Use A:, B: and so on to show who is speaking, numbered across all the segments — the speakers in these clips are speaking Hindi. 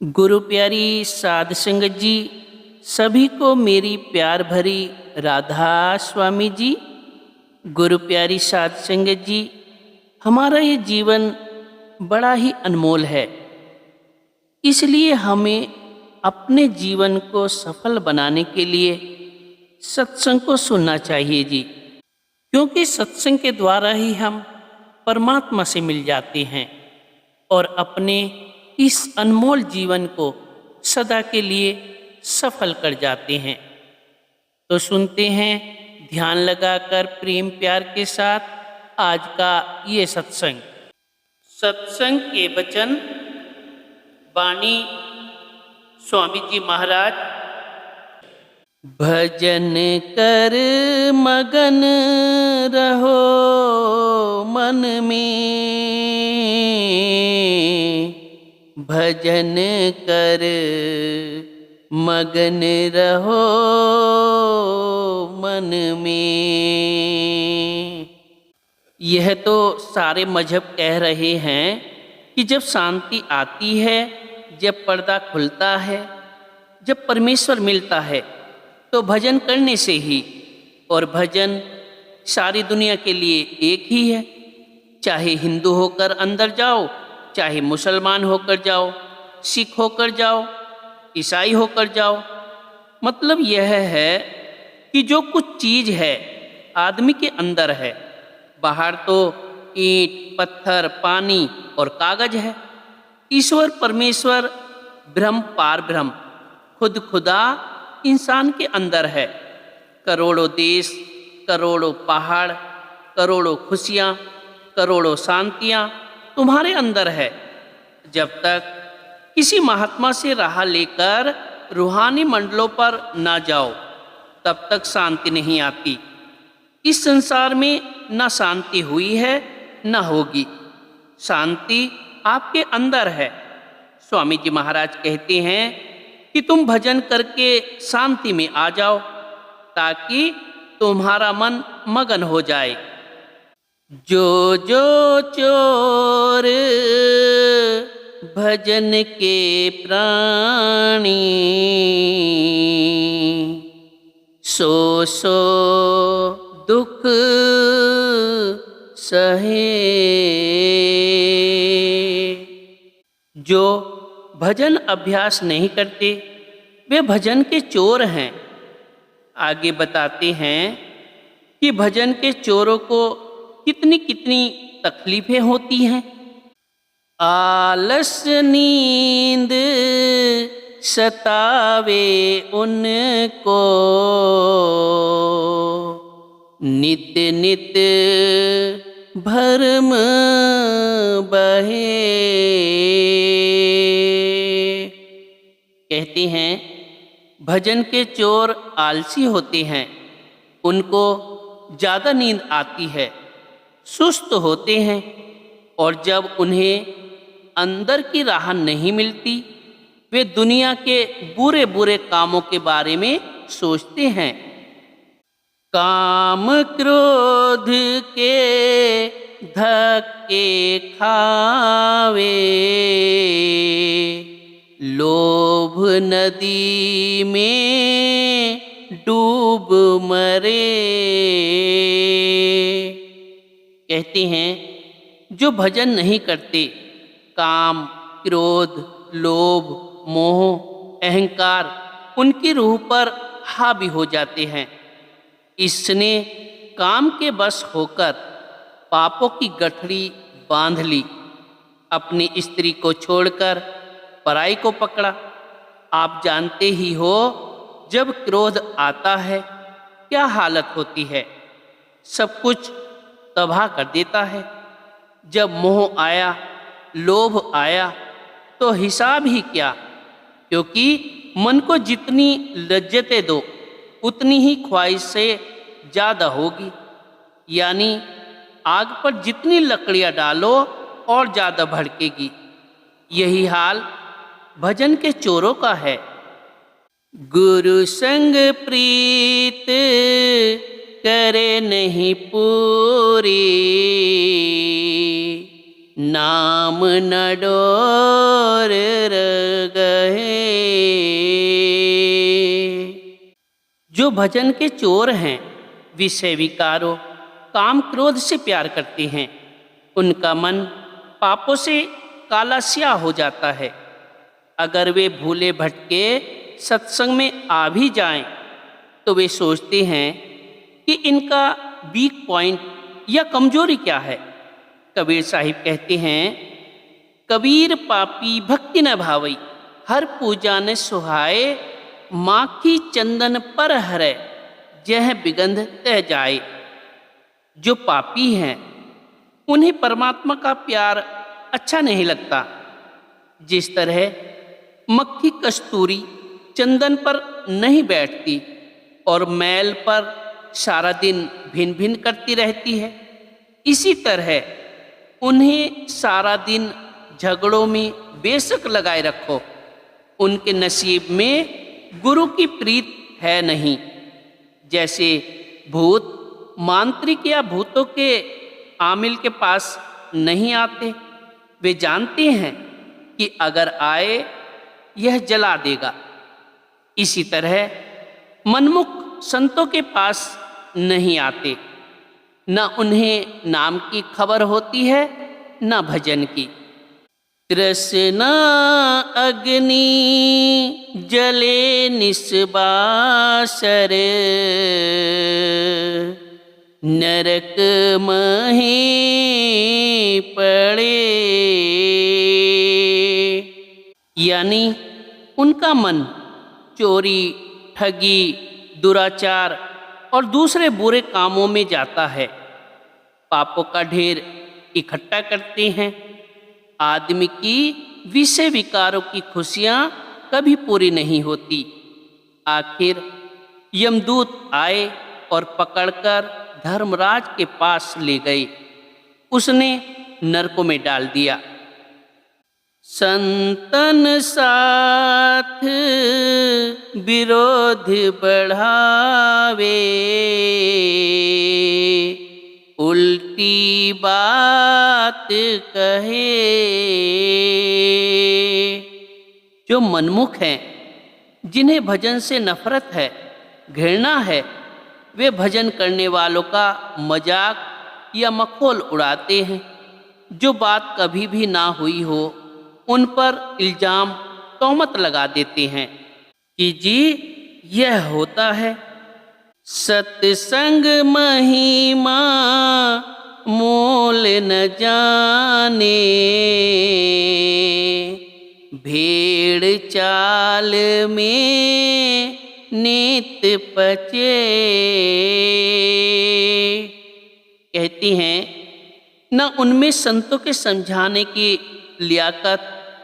A: गुरु प्यारी साध संगत जी, सभी को मेरी प्यार भरी राधा स्वामी जी। गुरु प्यारी साध संगत जी, हमारा ये जीवन बड़ा ही अनमोल है। इसलिए हमें अपने जीवन को सफल बनाने के लिए सत्संग को सुनना चाहिए जी, क्योंकि सत्संग के द्वारा ही हम परमात्मा से मिल जाते हैं और अपने इस अनमोल जीवन को सदा के लिए सफल कर जाते हैं। तो सुनते हैं ध्यान लगाकर प्रेम प्यार के साथ आज का ये सत्संग। सत्संग के वचन वाणी स्वामी जी महाराज। भजन कर मगन रहो मन में, भजन कर मगन रहो मन में। यह तो सारे मजहब कह रहे हैं कि जब शांति आती है, जब पर्दा खुलता है, जब परमेश्वर मिलता है तो भजन करने से ही। और भजन सारी दुनिया के लिए एक ही है, चाहे हिंदू होकर अंदर जाओ, चाहे मुसलमान होकर जाओ, सिख होकर जाओ, ईसाई होकर जाओ। मतलब यह है कि जो कुछ चीज़ है आदमी के अंदर है, बाहर तो ईंट पत्थर पानी और कागज है। ईश्वर परमेश्वर ब्रह्म पार ब्रह्म खुद खुदा इंसान के अंदर है। करोड़ों देश, करोड़ों पहाड़, करोड़ों खुशियाँ, करोड़ों शांतियाँ तुम्हारे अंदर है। जब तक किसी महात्मा से राह लेकर रूहानी मंडलों पर ना जाओ, तब तक शांति नहीं आती। इस संसार में ना शांति हुई है ना होगी। शांति आपके अंदर है। स्वामी जी महाराज कहते हैं कि तुम भजन करके शांति में आ जाओ, ताकि तुम्हारा मन मगन हो जाए। जो जो चोर भजन के प्राणी, सो सो दुख सहे। जो भजन अभ्यास नहीं करते वे भजन के चोर हैं। आगे बताते हैं कि भजन के चोरों को कितनी कितनी तकलीफें होती हैं। आलस नींद सतावे उनको, नित नित भरम बहे। कहते हैं भजन के चोर आलसी होते हैं, उनको ज़्यादा नींद आती है, सुस्त होते हैं, और जब उन्हें अंदर की राह नहीं मिलती, वे दुनिया के बुरे बुरे कामों के बारे में सोचते हैं। काम क्रोध के धक्के खावे, लोभ नदी में डूब मरे। कहते हैं जो भजन नहीं करते, काम क्रोध लोभ मोह अहंकार उनकी रूह पर हावी हो जाते हैं। इसने काम के बस होकर पापों की गठरी बांध ली, अपनी स्त्री को छोड़कर पराई को पकड़ा। आप जानते ही हो जब क्रोध आता है क्या हालत होती है, सब कुछ तबाह कर देता है। जब मोह आया, लोभ आया, तो हिसाब ही क्या, क्योंकि मन को जितनी लज्जतें दो उतनी ही ख्वाहिशें ज़्यादा होगी। यानी आग पर जितनी लकड़ियाँ डालो और ज़्यादा भड़केगी। यही हाल भजन के चोरों का है। गुरु संग प्रीत करे नहीं पूरी, नाम न डोर गए। जो भजन के चोर हैं, विषय विकारों, काम क्रोध से प्यार करते हैं, उनका मन पापों से काला स्याह हो जाता है। अगर वे भूले भटके सत्संग में आ भी जाएं, तो वे सोचते हैं कि इनका वीक पॉइंट या कमजोरी क्या है। कबीर साहिब कहते हैं, कबीर पापी भक्ति न भावई, हर पूजा न सुहाए, माखी चंदन पर हरै, जह बिगंध तह जाए। जो पापी हैं, उन्हें परमात्मा का प्यार अच्छा नहीं लगता। जिस तरह मक्खी कस्तूरी चंदन पर नहीं बैठती और मैल पर सारा दिन भिन भिन करती रहती है, इसी तरह उन्हें सारा दिन झगड़ों में बेशक लगाए रखो, उनके नसीब में गुरु की प्रीत है नहीं। जैसे भूत मांत्रिक या भूतों के आमिल के पास नहीं आते, वे जानते हैं कि अगर आए यह जला देगा। इसी तरह मनमुख संतों के पास नहीं आते, न उन्हें नाम की खबर होती है न भजन की। तृष्णा अग्नि जले निस्बासर, नरक मही पड़े। यानी उनका मन चोरी, ठगी, दुराचार और दूसरे बुरे कामों में जाता है, पापों का ढेर इकट्ठा करते हैं। आदमी की विषय विकारों की खुशियां कभी पूरी नहीं होती। आखिर यमदूत आए और पकड़कर धर्मराज के पास ले गए, उसने नरकों में डाल दिया। संतन साथ विरोध बढ़ावे, उल्टी बात कहे। जो मनमुख हैं, जिन्हें भजन से नफरत है, घृणा है, वे भजन करने वालों का मजाक या मखौल उड़ाते हैं। जो बात कभी भी ना हुई हो, उन पर इल्जाम तोहमत लगा देते हैं कि जी यह होता है। सत्संग महिमा मोल न जाने, भेड़ चाल में नित पचे। कहती हैं, न उनमें संतों के समझाने की लियाकत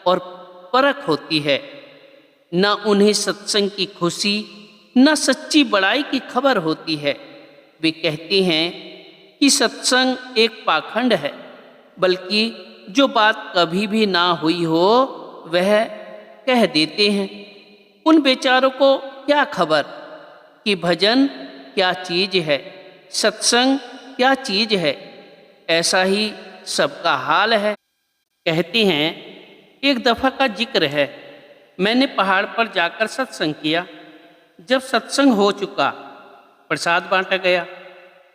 A: और परख होती है, न उन्हें सत्संग की खुशी, न सच्ची बड़ाई की खबर होती है। वे कहते हैं कि सत्संग एक पाखंड है, बल्कि जो बात कभी भी ना हुई हो वह कह देते हैं। उन बेचारों को क्या खबर कि भजन क्या चीज है, सत्संग क्या चीज है। ऐसा ही सबका हाल है। कहते हैं, एक दफ़ा का जिक्र है, मैंने पहाड़ पर जाकर सत्संग किया। जब सत्संग हो चुका, प्रसाद बांटा गया।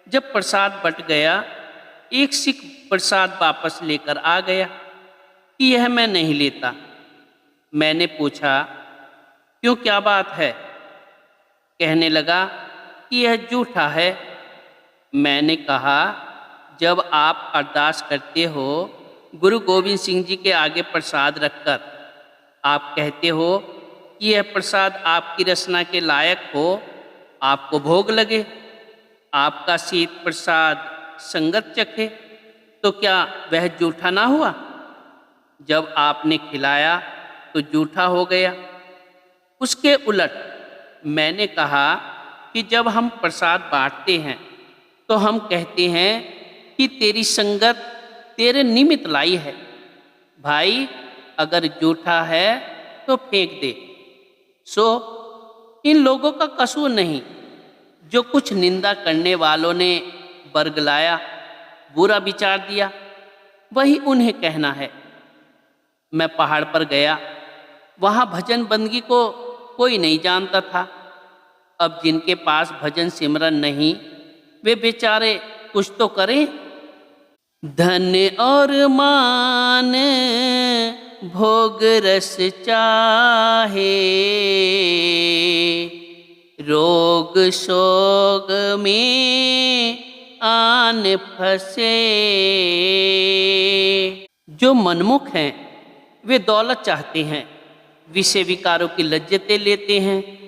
A: जब प्रसाद बंट गया, एक सिख प्रसाद वापस लेकर आ गया कि यह मैं नहीं लेता। मैंने पूछा, क्यों, क्या बात है? कहने लगा कि यह जूठा है। मैंने कहा, जब आप अरदास करते हो गुरु गोविंद सिंह जी के आगे प्रसाद रखकर, आप कहते हो कि यह प्रसाद आपकी रसना के लायक हो, आपको भोग लगे, आपका शीत प्रसाद संगत चखे, तो क्या वह जूठा ना हुआ? जब आपने खिलाया तो जूठा हो गया। उसके उलट मैंने कहा कि जब हम प्रसाद बांटते हैं तो हम कहते हैं कि तेरी संगत तेरे निमित्त लाई है। भाई, अगर जूठा है तो फेंक दे। सो इन लोगों का कसूर नहीं जो कुछ निंदा करने वालों ने बरगलाया, बुरा विचार दिया। वही उन्हें कहना है। मैं पहाड़ पर गया, वहाँ भजन बंदगी को कोई नहीं जानता था। अब जिनके पास भजन सिमरन नहीं, वे बेचारे कुछ तो करें। धन और मान भोग रस चाहे, रोग शोग में आन फंसे। जो मनमुख हैं वे दौलत चाहते हैं, विषय विकारों की लज्जतें लेते हैं।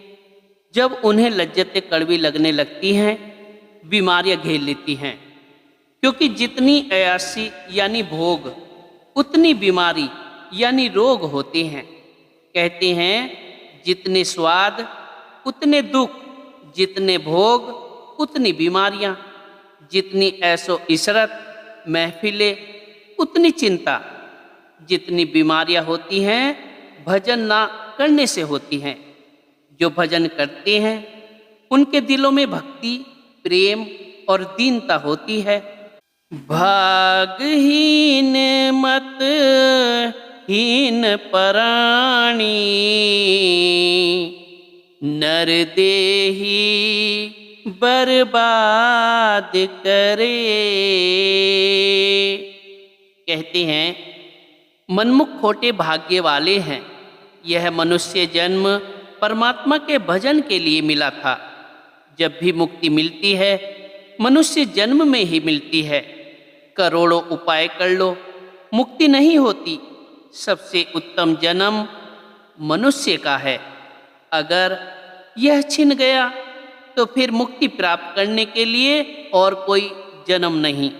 A: जब उन्हें लज्जतें कड़वी लगने लगती हैं, बीमारियां घेर लेती हैं। क्योंकि जितनी अयासी यानी भोग, उतनी बीमारी यानी रोग होते हैं। कहते हैं जितने स्वाद उतने दुख, जितने भोग उतनी बीमारियां, जितनी ऐसो इशरत महफिलें उतनी चिंता। जितनी बीमारियां होती हैं भजन ना करने से होती हैं। जो भजन करते हैं उनके दिलों में भक्ति, प्रेम और दीनता होती है। भागहीन मत हीन पराणी, नर देही बर्बाद करे। कहते हैं मनमुख खोटे भाग्य वाले हैं। यह मनुष्य जन्म परमात्मा के भजन के लिए मिला था। जब भी मुक्ति मिलती है मनुष्य जन्म में ही मिलती है। करोड़ों उपाय कर लो, मुक्ति नहीं होती। सबसे उत्तम जन्म मनुष्य का है। अगर यह छिन गया तो फिर मुक्ति प्राप्त करने के लिए और कोई जन्म नहीं।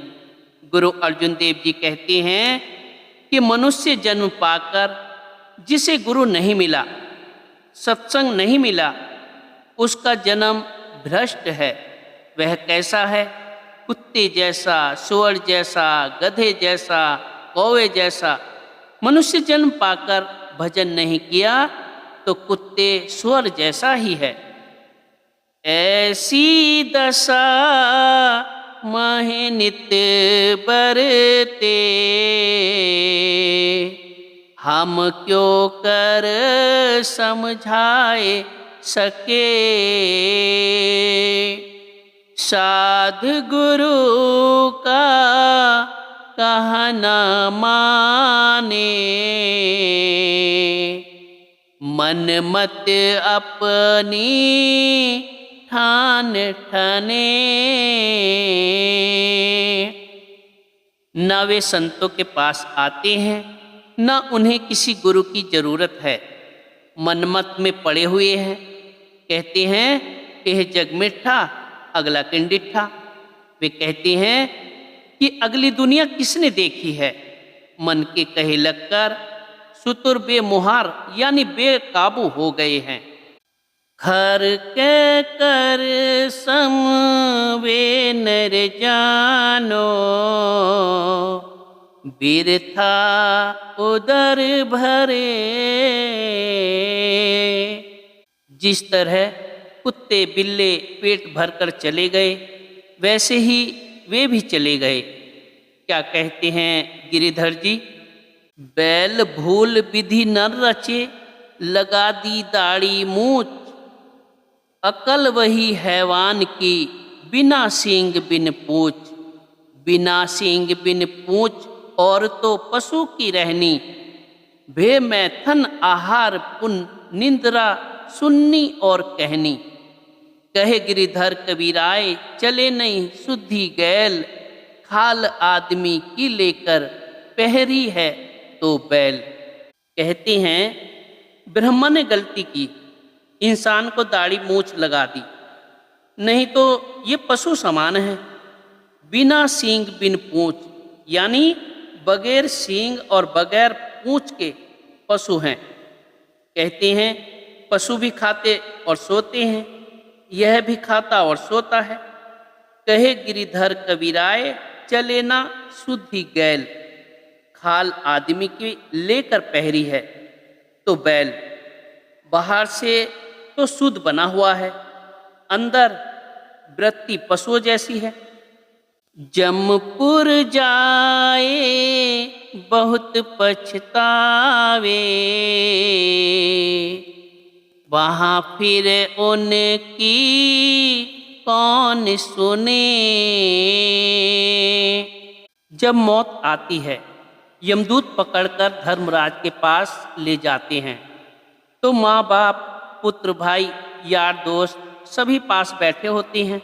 A: गुरु अर्जुन देव जी कहते हैं कि मनुष्य जन्म पाकर जिसे गुरु नहीं मिला, सत्संग नहीं मिला, उसका जन्म भ्रष्ट है। वह कैसा है? कुत्ते जैसा, सुअर जैसा, गधे जैसा, कौवे जैसा। मनुष्य जन्म पाकर भजन नहीं किया तो कुत्ते सुअर जैसा ही है। ऐसी दशा माहे नित्य बरते, हम क्यों कर समझाए सके। साधु गुरु का कहना माने, मन मत अपनी ठान ठने। न वे संतों के पास आते हैं, न उन्हें किसी गुरु की जरूरत है। मनमत में पड़े हुए हैं। कहते हैं यह जग मिठा अगला किंडिठा। वे कहते हैं कि अगली दुनिया किसने देखी है। मन के कहे लगकर सुतुर बेमुहार यानी बेकाबू हो गए हैं। खर के कर सम वे नर जानो, बिरथा उदर भरे। जिस तरह कुत्ते बिल्ले पेट भरकर चले गए, वैसे ही वे भी चले गए। क्या कहते हैं गिरिधर जी? बैल भूल विधि न रचे, लगा दी दाढ़ी मूछ। अकल वही हैवान की, बिना सींग बिन पूछ। बिना सींग बिन पूछ और तो पशु की रहनी। भे मैथन आहार पुन निंद्रा सुन्नी और कहनी। कहे गिरिधर कबीराए चले नहीं शुद्धि गैल। खाल आदमी की लेकर पहरी है तो बैल। कहते हैं ब्रह्मा ने गलती की, इंसान को दाढ़ी मूछ लगा दी, नहीं तो ये पशु समान है। बिना सींग बिन पूंछ यानी बगैर सींग और बगैर पूंछ के पशु हैं। कहते हैं पशु भी खाते और सोते हैं, यह भी खाता और सोता है। कहे गिरिधर कबीराए चले ना शुद्धि गैल। खाल आदमी की लेकर पहरी है तो बैल। बाहर से तो शुद्ध बना हुआ है, अंदर वृत्ति पशुओं जैसी है। जमपुर जाए बहुत पछतावे, वहाँ फिर उनकी कौन सुने। जब मौत आती है, यमदूत पकड़कर धर्मराज के पास ले जाते हैं, तो माँ बाप, पुत्र, भाई, यार दोस्त सभी पास बैठे होते हैं,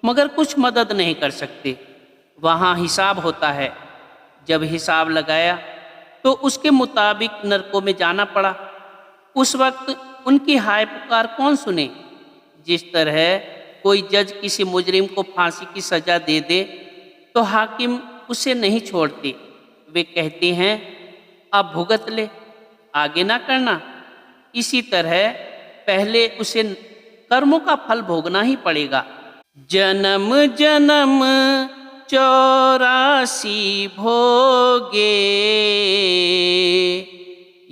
A: मगर कुछ मदद नहीं कर सकते। वहाँ हिसाब होता है। जब हिसाब लगाया तो उसके मुताबिक नरकों में जाना पड़ा। उस वक्त उनकी हाय पुकार कौन सुने। जिस तरह कोई जज किसी मुजरिम को फांसी की सजा दे दे तो हाकिम उसे नहीं छोड़ते। वे कहते हैं अब भुगत ले, आगे ना करना। इसी तरह पहले उसे कर्मों का फल भोगना ही पड़ेगा। जन्म जन्म 84 भोगे,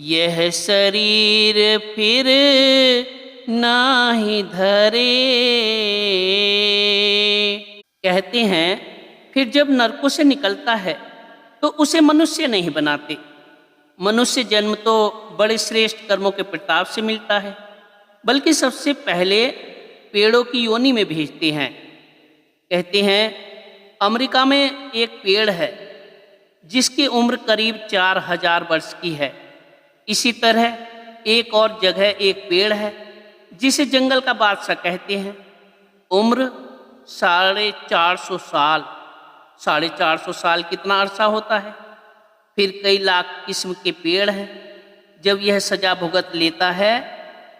A: यह शरीर फिर नाही धरे। कहते हैं फिर जब नरकों से निकलता है तो उसे मनुष्य नहीं बनाते। मनुष्य जन्म तो बड़े श्रेष्ठ कर्मों के प्रताप से मिलता है, बल्कि सबसे पहले पेड़ों की योनि में भेजते हैं। कहते हैं अमेरिका में एक पेड़ है जिसकी उम्र करीब 4000 वर्ष की है। इसी तरह एक और जगह एक पेड़ है जिसे जंगल का बादशाह कहते हैं। उम्र 450 साल। 450 साल कितना अरसा होता है। फिर कई लाख किस्म के पेड़ हैं। जब यह सजा भुगत लेता है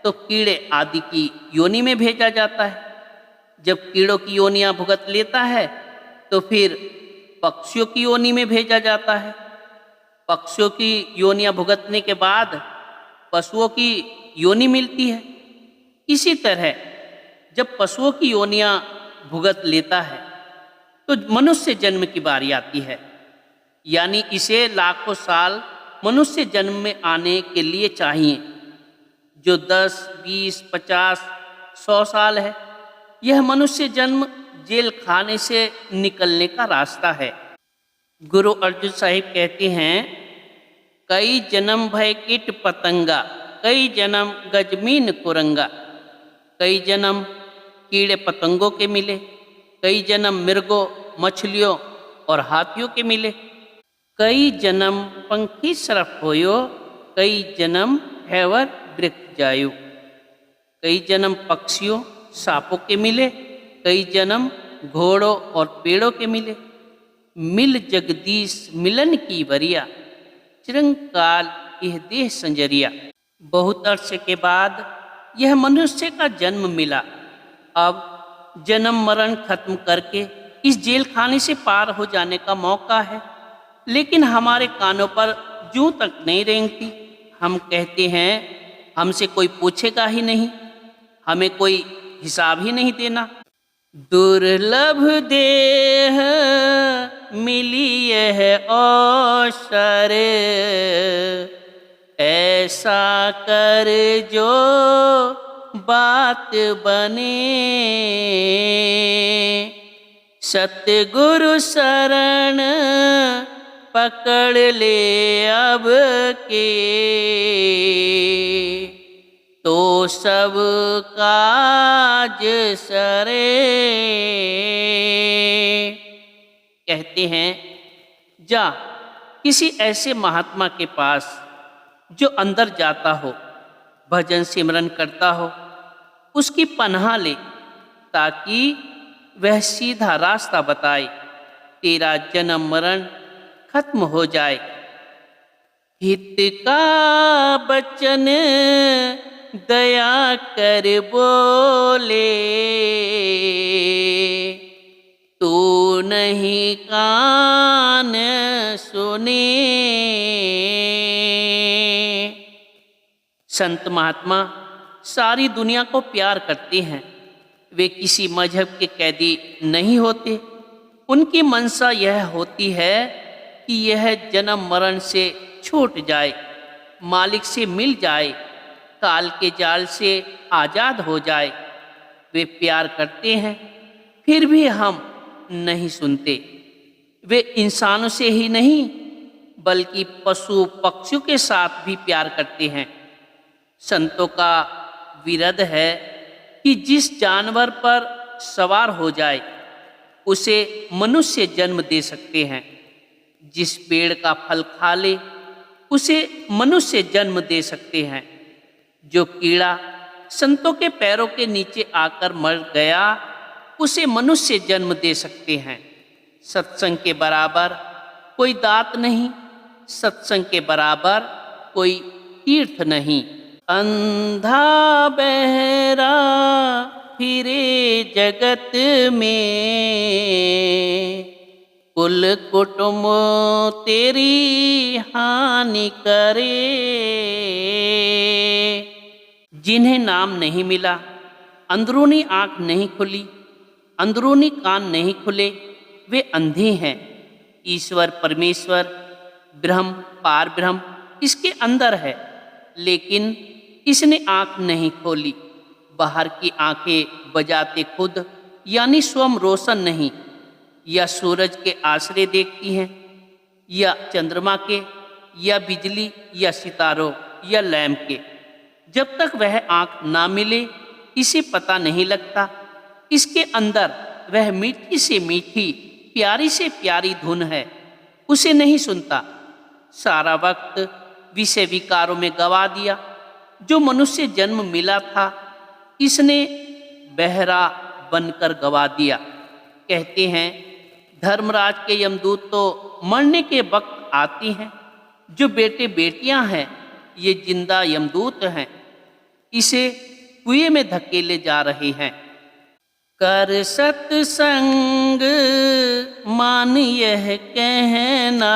A: तो कीड़े आदि की योनि में भेजा जाता है। जब कीड़ों की योनियां भुगत लेता है तो फिर पक्षियों की योनि में भेजा जाता है। पक्षियों की योनियां भुगतने के बाद पशुओं की योनि मिलती है। इसी तरह जब पशुओं की योनियां भुगत लेता है तो मनुष्य जन्म की बारी आती है। यानी इसे लाखों साल मनुष्य जन्म में आने के लिए चाहिए, जो 10, 20, 50, 100 साल है। यह मनुष्य जन्म जेल खाने से निकलने का रास्ता है। गुरु अर्जुन साहिब कहते हैं कई जन्म भय कीट पतंगा, कई जन्म गजमीन कुरंगा। कई जन्म कीड़े पतंगों के मिले, कई जन्म मृगों, मछलियों और हाथियों के मिले। कई जन्म पंखी सरफ होयो, कई जन्म हैवर वृक्ष जायु। कई जन्म पक्षियों, सांपों के मिले, कई जन्म घोड़ों और पेड़ों के मिले। मिल जगदीश मिलन की बरिया, चिरंकाल यह देह संजरिया। बहुत अरसे के बाद यह मनुष्य का जन्म मिला। अब जन्म मरण खत्म करके इस जेल खाने से पार हो जाने का मौका है, लेकिन हमारे कानों पर जूं तक नहीं रेंगती। हम कहते हैं हमसे कोई पूछेगा ही नहीं, हमें कोई हिसाब ही नहीं देना। दुर्लभ देह मिली यह अवसर, ऐसा कर जो बात बने। सतगुरु शरण पकड़ ले अब के, तो सब काज सरे। कहते हैं जा किसी ऐसे महात्मा के पास जो अंदर जाता हो, भजन सिमरन करता हो, उसकी पनाह ले, ताकि वह सीधा रास्ता बताए, तेरा जन्म मरण खत्म हो जाए। हित का बचन दया कर बोले, तू नहीं कान सुने। संत महात्मा सारी दुनिया को प्यार करते हैं। वे किसी मजहब के कैदी नहीं होते। उनकी मनसा यह होती है कि यह जन्म मरण से छूट जाए, मालिक से मिल जाए, काल के जाल से आज़ाद हो जाए। वे प्यार करते हैं, फिर भी हम नहीं सुनते। वे इंसानों से ही नहीं बल्कि पशु पक्षियों के साथ भी प्यार करते हैं। संतों का विरध है कि जिस जानवर पर सवार हो जाए उसे मनुष्य जन्म दे सकते हैं, जिस पेड़ का फल खा ले उसे मनुष्य जन्म दे सकते हैं। जो कीड़ा संतों के पैरों के नीचे आकर मर गया उसे मनुष्य जन्म दे सकते हैं। सत्संग के बराबर कोई दात नहीं, सत्संग के बराबर कोई तीर्थ नहीं। अंधा बहरा फिरे जगत में, कुल कुटुंब तेरी हानि करे। जिन्हें नाम नहीं मिला, अंदरूनी आँख नहीं खुली, अंदरूनी कान नहीं खुले, वे अंधे हैं। ईश्वर परमेश्वर ब्रह्म पार ब्रह्म इसके अंदर है, लेकिन इसने आँख नहीं खोली। बाहर की आंखें बजाते खुद यानी स्वयं रोशन नहीं, या सूरज के आश्रय देखती हैं, या चंद्रमा के, या बिजली, या सितारों, या लैंप के। जब तक वह आँख ना मिले इसे पता नहीं लगता। इसके अंदर वह मीठी से मीठी प्यारी से प्यारी धुन है, उसे नहीं सुनता। सारा वक्त विषय विकारों में गवा दिया। जो मनुष्य जन्म मिला था इसने बहरा बनकर गवा दिया। कहते हैं धर्मराज के यमदूत तो मरने के वक्त आती हैं। जो बेटे बेटियां हैं ये जिंदा यमदूत हैं, इसे कुएं में धकेले जा रहे हैं। कर सत्संग मान यह कहना,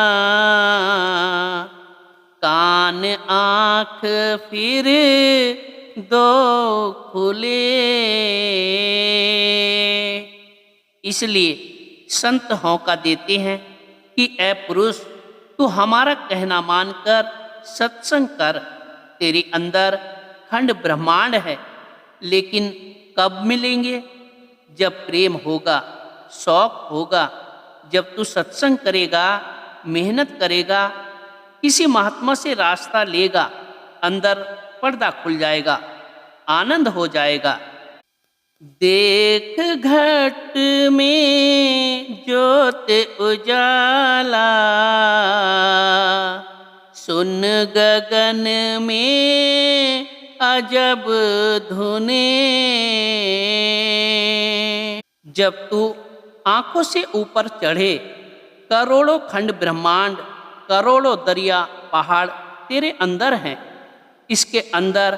A: कान आँख फिर दो खुले। इसलिए संत होंका देते हैं कि ऐ पुरुष, तू हमारा कहना मानकर सत्संग कर। तेरे अंदर खंड ब्रह्मांड है, लेकिन कब मिलेंगे? जब प्रेम होगा, शौक होगा, जब तू सत्संग करेगा, मेहनत करेगा, किसी महात्मा से रास्ता लेगा, अंदर पर्दा खुल जाएगा, आनंद हो जाएगा। देख घट में ज्योत उजाला, सुन गगन में अजब धुने। जब तू आंखों से ऊपर चढ़े, करोड़ों खंड ब्रह्मांड, करोड़ों दरिया पहाड़ तेरे अंदर हैं। इसके अंदर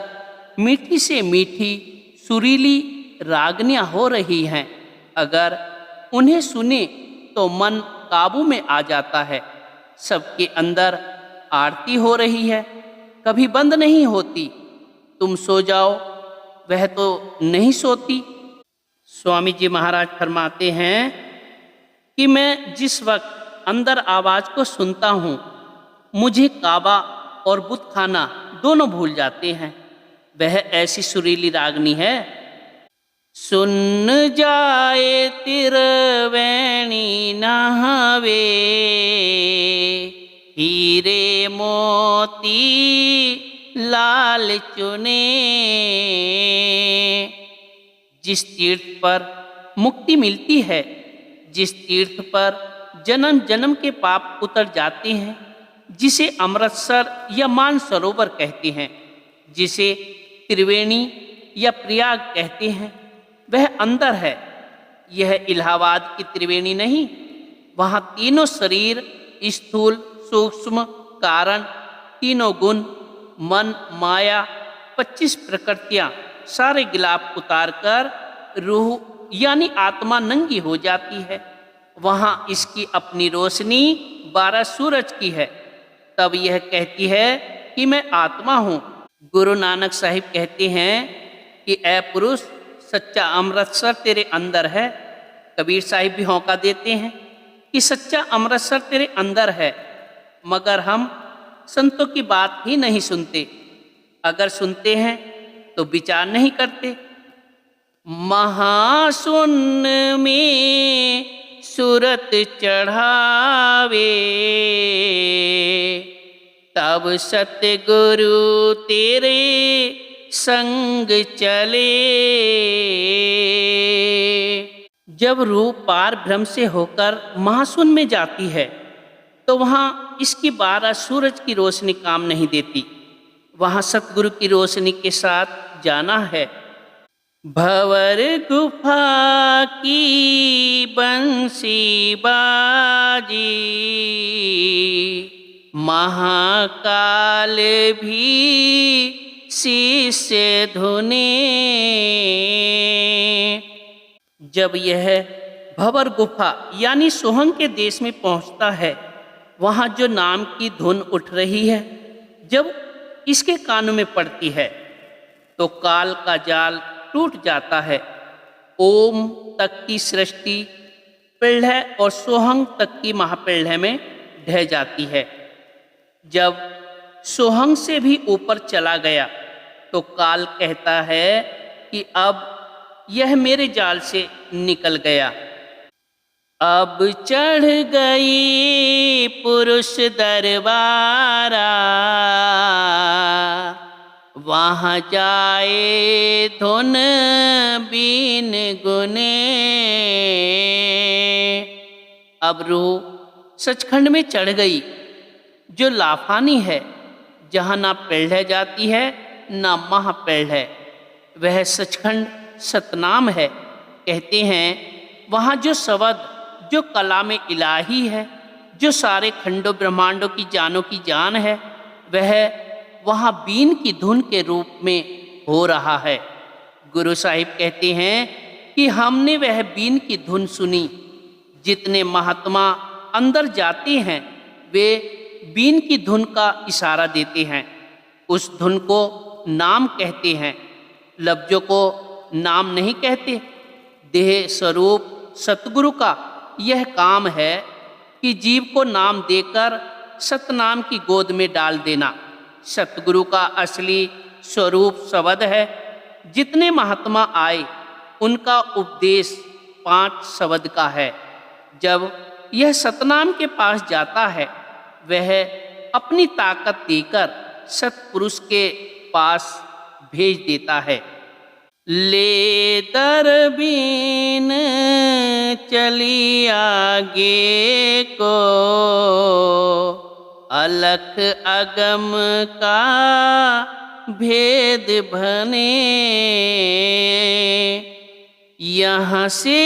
A: मीठी से मीठी सुरीली रागनियाँ हो रही हैं। अगर उन्हें सुने तो मन काबू में आ जाता है। सबके अंदर आरती हो रही है, कभी बंद नहीं होती। तुम सो जाओ, वह तो नहीं सोती। स्वामी जी महाराज फरमाते हैं कि मैं जिस वक्त अंदर आवाज़ को सुनता हूँ, मुझे काबा और बुतखाना दोनों भूल जाते हैं। वह ऐसी सुरीली रागनी है। सुन जाए तिरवैणी नहावे, हीरे मोती लाल चुने। जिस तीर्थ पर मुक्ति मिलती है, जिस तीर्थ पर जन्म जन्म के पाप उतर जाते हैं, जिसे अमृतसर या मानसरोवर कहते हैं, जिसे त्रिवेणी या प्रयाग कहते हैं, वह अंदर है। यह इलाहाबाद की त्रिवेणी नहीं। वहाँ तीनों शरीर, स्थूल सूक्ष्म कारण, तीनों गुण, मन माया, 25 प्रकृतियाँ, सारे गिलाफ उतार कर रूह यानी आत्मा नंगी हो जाती है। वहाँ इसकी अपनी रोशनी 12 सूरज की है। तब यह कहती है कि मैं आत्मा हूँ। गुरु नानक साहिब कहते हैं कि ऐ पुरुष, सच्चा अमृतसर तेरे अंदर है। कबीर साहिब भी होंका देते हैं कि सच्चा अमृतसर तेरे अंदर है, मगर हम संतों की बात ही नहीं सुनते। अगर सुनते हैं तो विचार नहीं करते। महाशून्य में सूरत चढ़ावे, तब सतगुरु तेरे संग चले। जब रूह पार भ्रम से होकर महाशून्य में जाती है तो वहाँ इसकी 12 सूरज की रोशनी काम नहीं देती। वहाँ सतगुरु की रोशनी के साथ जाना है। भंवर गुफा की बंसी बाजी, महाकाल भी शीश धुने। जब यह भंवर गुफा यानी सोहंग के देश में पहुंचता है, वहाँ जो नाम की धुन उठ रही है जब इसके कानों में पड़ती है तो काल का जाल टूट जाता है। ओम तक की सृष्टि पिल्है और सोहंग तक की महापिल्है में ढह जाती है। जब सोहंग से भी ऊपर चला गया तो काल कहता है कि अब यह मेरे जाल से निकल गया। अब चढ़ गई पुरुष दरबारा, वहाँ जाए धुन बीन गुने। अब रूह सचखंड में चढ़ गई जो लाफानी है, जहाँ ना पिल्है जाती है ना महापिल्है। वह सचखंड सतनाम है। कहते हैं वहाँ जो शब्द जो कलाम इलाही है, जो सारे खंडों ब्रह्मांडों की जानों की जान है, वह वहाँ बीन की धुन के रूप में हो रहा है। गुरु साहिब कहते हैं कि हमने वह बीन की धुन सुनी। जितने महात्मा अंदर जाते हैं वे बीन की धुन का इशारा देते हैं। उस धुन को नाम कहते हैं, लफ्जों को नाम नहीं कहते। देह स्वरूप सतगुरु का यह काम है कि जीव को नाम देकर सतनाम की गोद में डाल देना। सतगुरु का असली स्वरूप शब्द है। जितने महात्मा आए उनका उपदेश 5 शब्द का है। जब यह सतनाम के पास जाता है वह अपनी ताकत देकर सतपुरुष के पास भेज देता है। ले दरबीन चली आगे को, अलख अगम का भेद भने। यहाँ से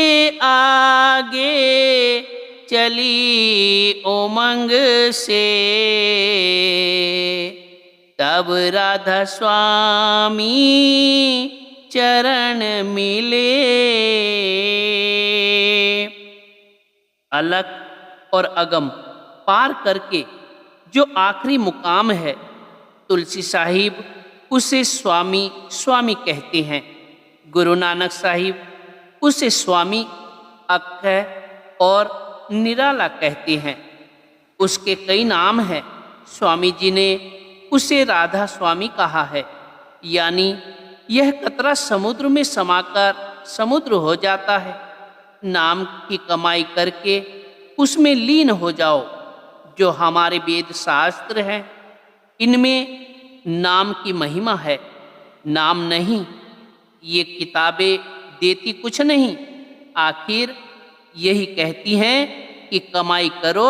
A: आगे चली उमंग से, तब राधा स्वामी चरण मिले। अलख और अगम पार करके जो आखिरी मुकाम है, तुलसी साहिब उसे स्वामी स्वामी कहते हैं। गुरु नानक साहिब उसे स्वामी अक्षय और निराला कहते हैं। उसके कई नाम हैं। स्वामी जी ने उसे राधा स्वामी कहा है, यानी यह कतरा समुद्र में समाकर समुद्र हो जाता है। नाम की कमाई करके उसमें लीन हो जाओ। जो हमारे वेद शास्त्र हैं इनमें नाम की महिमा है, नाम नहीं। ये किताबें देती कुछ नहीं, आखिर यही कहती हैं कि कमाई करो,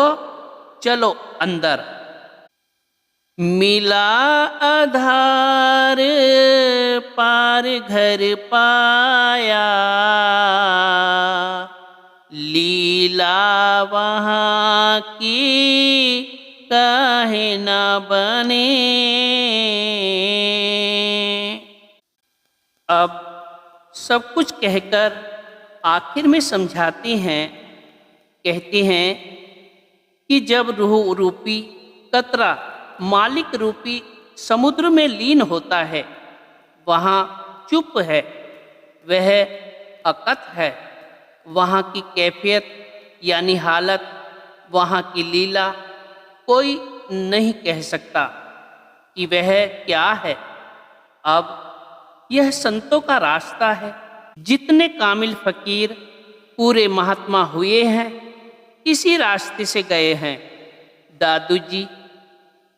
A: चलो अंदर। मिला आधार पार घर पाया, लीला वहाँ की काहे न बने। अब सब कुछ कहकर आखिर में समझाते हैं। कहते हैं कि जब रूह रूपी कतरा मालिक रूपी समुद्र में लीन होता है, वहाँ चुप है, वह अकथ है। वहाँ की कैफियत यानी हालत, वहाँ की लीला कोई नहीं कह सकता कि वह क्या है। अब यह संतों का रास्ता है। जितने कामिल फकीर पूरे महात्मा हुए हैं इसी रास्ते से गए हैं। दादू जी,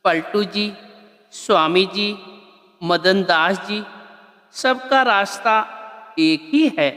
A: पलटू जी, स्वामी जी, मदन दास जी, सबका रास्ता एक ही है।